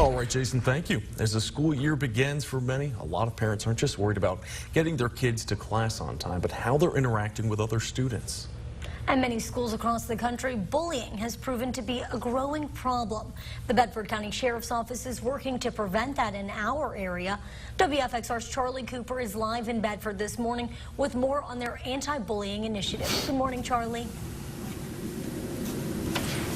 All right, Jason, thank you. As the school year begins for many, a lot of parents aren't just worried about getting their kids to class on time, but how they're interacting with other students. At many schools across the country, bullying has proven to be a growing problem. The Bedford County Sheriff's Office is working to prevent that in our area. WFXR's Charlie Cooper is live in Bedford this morning with more on their anti-bullying initiative. Good morning, Charlie.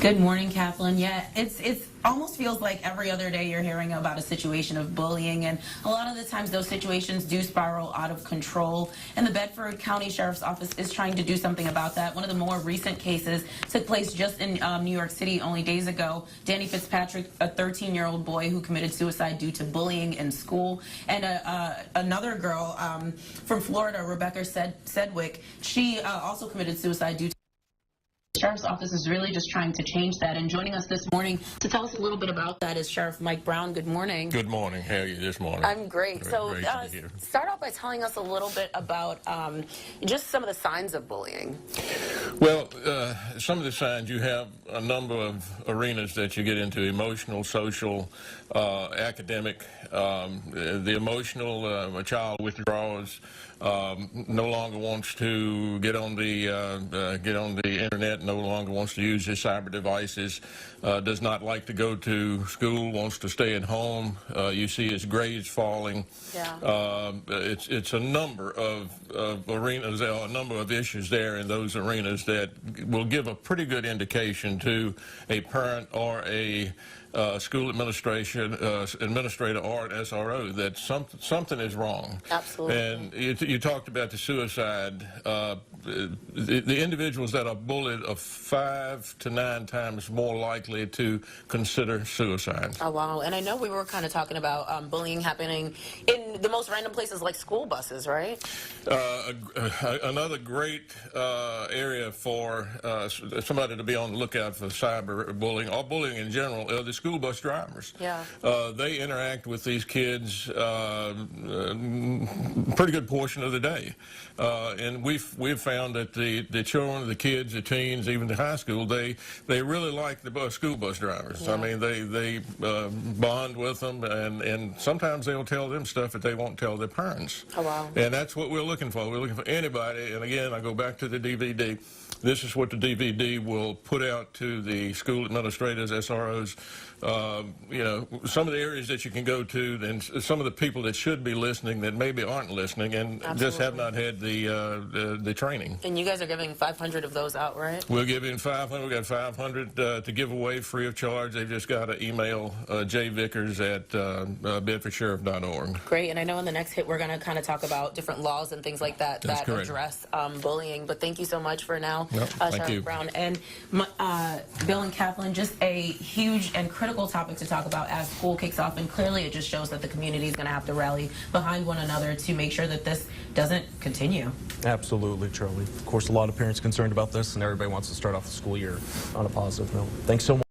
Good morning, Kathleen. Yeah, it's almost feels like every other day you're hearing about a situation of bullying, and a lot of the times those situations do spiral out of control, and the Bedford County Sheriff's Office is trying to do something about that. One of the more recent cases took place just in New York City only days ago. Danny Fitzpatrick, a 13-year-old boy who committed suicide due to bullying in school, and another girl from Florida, Rebecca Sedgwick, she also committed suicide due to the Sheriff's Office is really just trying to change that. And joining us this morning to tell us a little bit about that is Sheriff Mike Brown. Good morning. Good morning. How are you this morning? I'm great. Great, So great to be here. Start off by telling us a little bit about just some of the signs of bullying. Well, some of the signs, you have a number of arenas that you get into: emotional, social, academic. The emotional, a child withdraws, no longer wants to get on the internet, no longer wants to use his cyber devices, does not like to go to school, wants to stay at home. You see his grades falling. Yeah. It's a number of arenas, there are a number of issues there in those arenas that will give a pretty good indication to a parent or a school administrator or an SRO that something is wrong. Absolutely. And you talked about the suicide. The individuals that are bullied are 5 to 9 times more likely to consider suicide. Oh, wow. And I know we were kind of talking about bullying happening in the most random places like school buses, right? Another great area for somebody to be on the lookout for cyber bullying or bullying in general are the school bus drivers. Yeah. They interact with these kids pretty good portion of the day. And we've found that the children, the kids, the teens, even the high school, they really like the school bus drivers. Yeah. I mean, they bond with them, and sometimes they'll tell them stuff that they won't tell their parents. Oh, wow. And that's what we're looking for. We're looking for anybody, and again, I go back to the DVD. This is what the DVD will put out to the school administrators, SROs, you know, some of the areas that you can go to, and some of the people that should be listening that maybe aren't listening and Absolutely. just have not had the training. And you guys are giving 500 of those out, right? We're giving 500. We've got 500 to give away free of charge. They've just got to email jvickers@bedfordsheriff.org. Great. And I know in the next hit we're going to kind of talk about different laws and things like that That's that correct. address bullying. But thank you so much for now, Yep, thank Sheriff you. Brown. And Bill and Kathleen, just a huge and critical topic to talk about as school kicks off. And clearly it just shows that the community is going to have to rally behind one another to make sure that this doesn't continue. Absolutely, Charlie. Of course, a lot of parents concerned about this, and everybody wants to start off the school year on a positive note. Thanks so much.